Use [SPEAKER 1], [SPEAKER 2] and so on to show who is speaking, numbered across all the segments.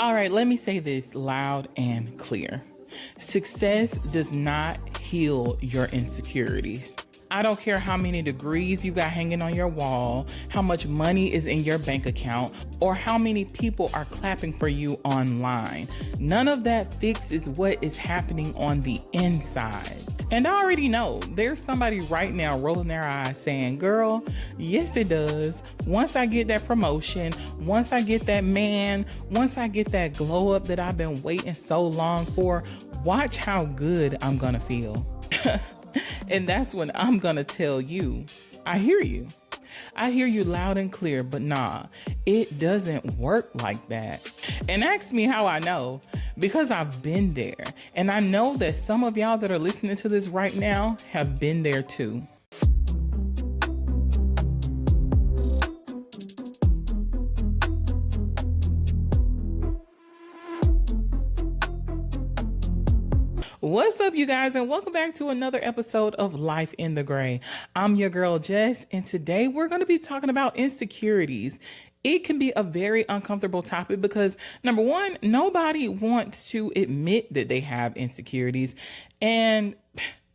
[SPEAKER 1] All right, let me say this loud and clear. Success does not heal your insecurities. I don't care how many degrees you got hanging on your wall, how much money is in your bank account, or how many people are clapping for you online. None of that fixes what is happening on the inside. And I already know there's somebody right now rolling their eyes saying, girl, yes it does. Once I get that promotion, once I get that man, once I get that glow up that I've been waiting so long for, watch how good I'm gonna feel. And that's when I'm gonna tell you, I hear you. I hear you loud and clear, but nah, it doesn't work like that. And ask me how I know, because I've been there. And I know that some of y'all that are listening to this right now have been there too. What's up, you guys, and welcome back to another episode of Life in the Gray. I'm your girl, Jess, and today we're going to be talking about insecurities. It can be a very uncomfortable topic because, number one, nobody wants to admit that they have insecurities. And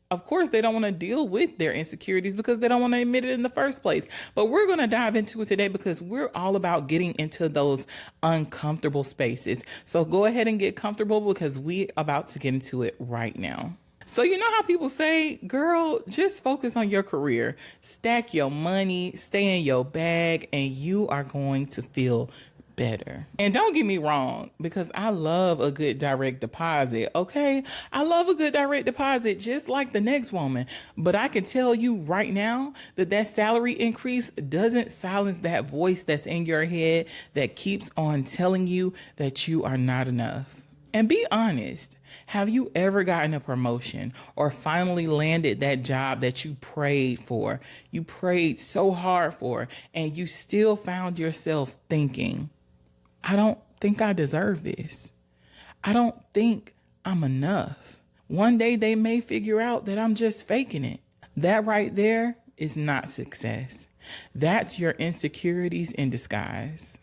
[SPEAKER 1] of course, they don't want to deal with their insecurities because they don't want to admit it in the first place. But we're going to dive into it today because we're all about getting into those uncomfortable spaces. So go ahead and get comfortable because we're about to get into it right now. So you know how people say, girl, just focus on your career, stack your money, stay in your bag, and you are going to feel better. And don't get me wrong, because I love a good direct deposit, okay? I love a good direct deposit just like the next woman. But I can tell you right now that that salary increase doesn't silence that voice that's in your head that keeps on telling you that you are not enough. And be honest, have you ever gotten a promotion or finally landed that job that you prayed for? You prayed so hard for, and you still found yourself thinking, I don't think I deserve this. I don't think I'm enough. One day they may figure out that I'm just faking it. That right there is not success. That's your insecurities in disguise.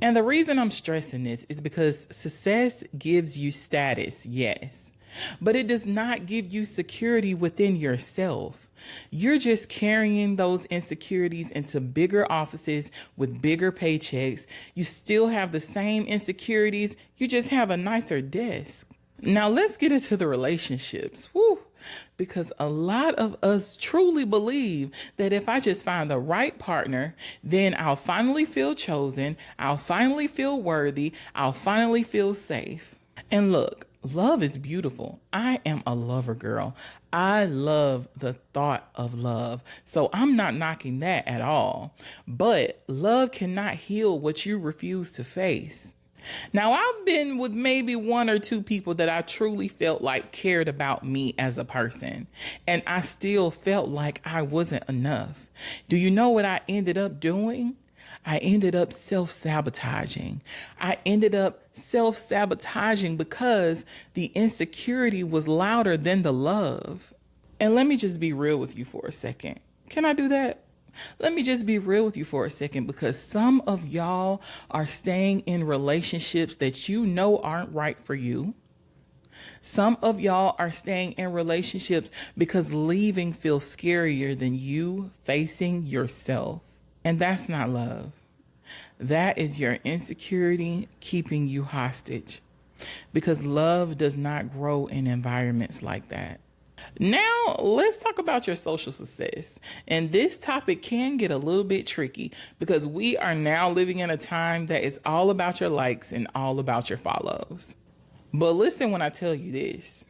[SPEAKER 1] And the reason I'm stressing this is because success gives you status, yes, but it does not give you security within yourself. You're just carrying those insecurities into bigger offices with bigger paychecks. You still have the same insecurities. You just have a nicer desk. Now let's get into the relationships. Woo. Because a lot of us truly believe that if I just find the right partner, then I'll finally feel chosen. I'll finally feel worthy. I'll finally feel safe. And look, love is beautiful. I am a lover girl. I love the thought of love. So I'm not knocking that at all. But love cannot heal what you refuse to face. Now, I've been with maybe one or two people that I truly felt like cared about me as a person, and I still felt like I wasn't enough. Do you know what I ended up doing? I ended up self-sabotaging. I ended up self-sabotaging because the insecurity was louder than the love. And let me just be real with you for a second. Can I do that? Let me just be real with you for a second, because some of y'all are staying in relationships that you know aren't right for you. Some of y'all are staying in relationships because leaving feels scarier than you facing yourself. And that's not love. That is your insecurity keeping you hostage, because love does not grow in environments like that. Now, let's talk about your social success. And this topic can get a little bit tricky because we are now living in a time that is all about your likes and all about your follows. But listen when I tell you this.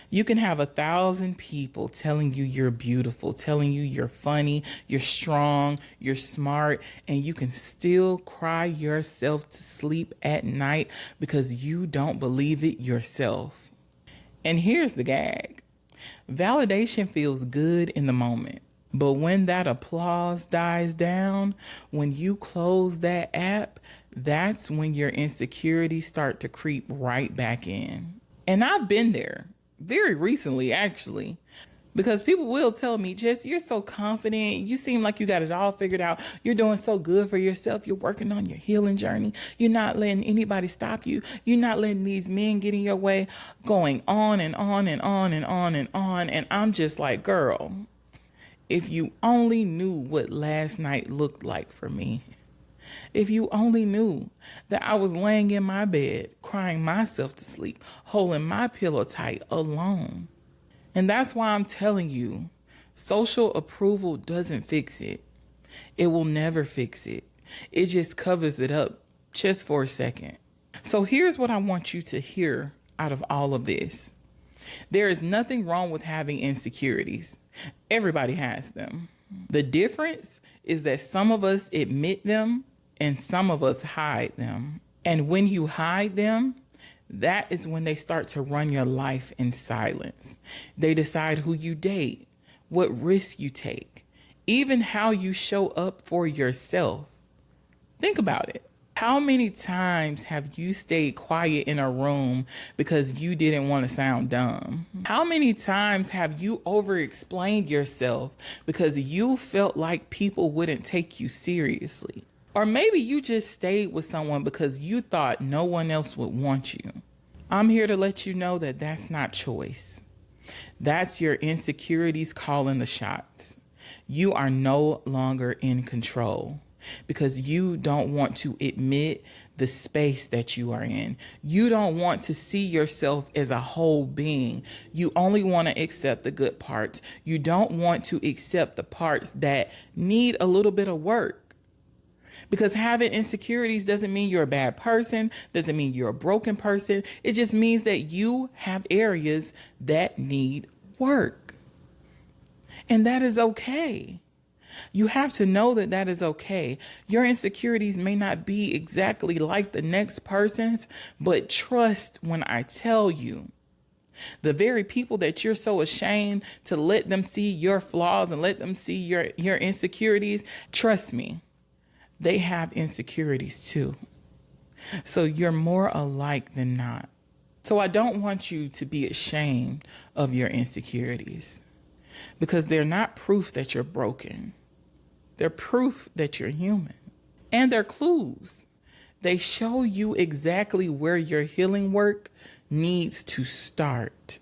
[SPEAKER 1] You can have 1,000 people telling you you're beautiful, telling you you're funny, you're strong, you're smart, and you can still cry yourself to sleep at night because you don't believe it yourself. And here's the gag. Validation feels good in the moment, but when that applause dies down, when you close that app, that's when your insecurities start to creep right back in. And I've been there very recently, actually. Because people will tell me, Jess, you're so confident. You seem like you got it all figured out. You're doing so good for yourself. You're working on your healing journey. You're not letting anybody stop you. You're not letting these men get in your way, going on and on and on and on and on. And I'm just like, girl, if you only knew what last night looked like for me. If you only knew that I was laying in my bed, crying myself to sleep, holding my pillow tight alone. And that's why I'm telling you, social approval doesn't fix it. It will never fix it. It just covers it up just for a second. So here's what I want you to hear out of all of this. There is nothing wrong with having insecurities. Everybody has them. The difference is that some of us admit them and some of us hide them. And when you hide them, that is when they start to run your life in silence. They decide who you date, what risks you take, even how you show up for yourself. Think about it. How many times have you stayed quiet in a room because you didn't want to sound dumb? How many times have you over-explained yourself because you felt like people wouldn't take you seriously? Or maybe you just stayed with someone because you thought no one else would want you. I'm here to let you know that that's not choice. That's your insecurities calling the shots. You are no longer in control because you don't want to admit the space that you are in. You don't want to see yourself as a whole being. You only want to accept the good parts. You don't want to accept the parts that need a little bit of work. Because having insecurities doesn't mean you're a bad person, doesn't mean you're a broken person. It just means that you have areas that need work. And that is okay. You have to know that that is okay. Your insecurities may not be exactly like the next person's, but trust when I tell you. The very people that you're so ashamed to let them see your flaws and let them see your insecurities, trust me. They have insecurities too. So you're more alike than not. So I don't want you to be ashamed of your insecurities because they're not proof that you're broken. They're proof that you're human. And they're clues. They show you exactly where your healing work needs to start.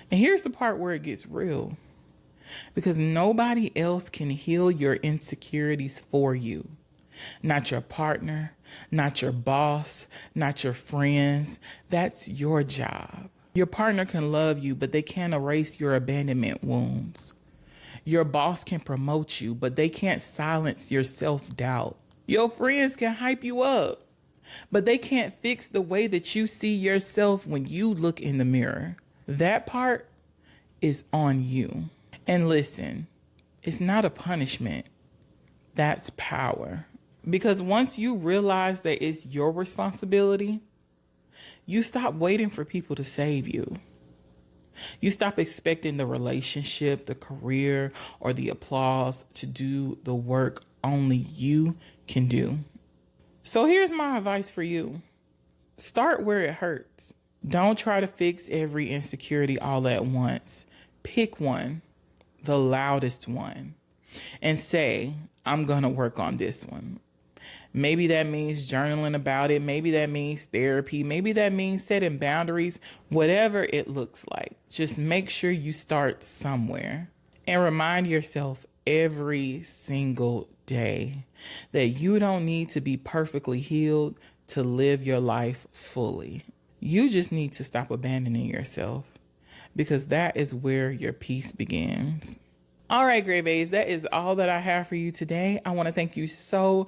[SPEAKER 1] And here's the part where it gets real. Because nobody else can heal your insecurities for you. Not your partner, not your boss, not your friends. That's your job. Your partner can love you, but they can't erase your abandonment wounds. Your boss can promote you, but they can't silence your self-doubt. Your friends can hype you up, but they can't fix the way that you see yourself when you look in the mirror. That part is on you. And listen, it's not a punishment. That's power. Because once you realize that it's your responsibility, you stop waiting for people to save you. You stop expecting the relationship, the career, or the applause to do the work only you can do. So here's my advice for you. Start where it hurts. Don't try to fix every insecurity all at once. Pick one, the loudest one, and say, I'm going to work on this one. Maybe that means journaling about it. Maybe that means therapy. Maybe that means setting boundaries. Whatever it looks like, just make sure you start somewhere and remind yourself every single day that you don't need to be perfectly healed to live your life fully. You just need to stop abandoning yourself because that is where your peace begins. All right, Gray Bays, that is all that I have for you today. I want to thank you so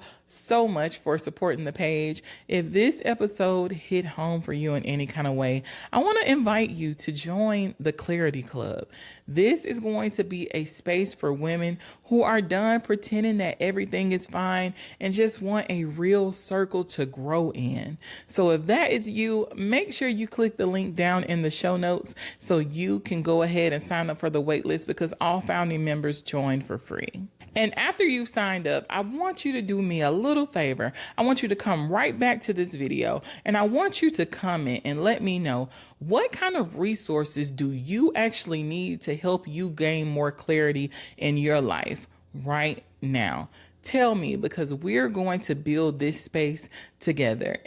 [SPEAKER 1] much for supporting the page. If this episode hit home for you in any kind of way, I want to invite you to join the Clarity Club. This is going to be a space for women who are done pretending that everything is fine and just want a real circle to grow in. So if that is you, make sure you click the link down in the show notes so you can go ahead and sign up for the wait list because all founding members join for free. And after you've signed up, I want you to do me a little favor. I want you to come right back to this video and I want you to comment and let me know what kind of resources do you actually need to help you gain more clarity in your life right now. Tell me, because we're going to build this space together.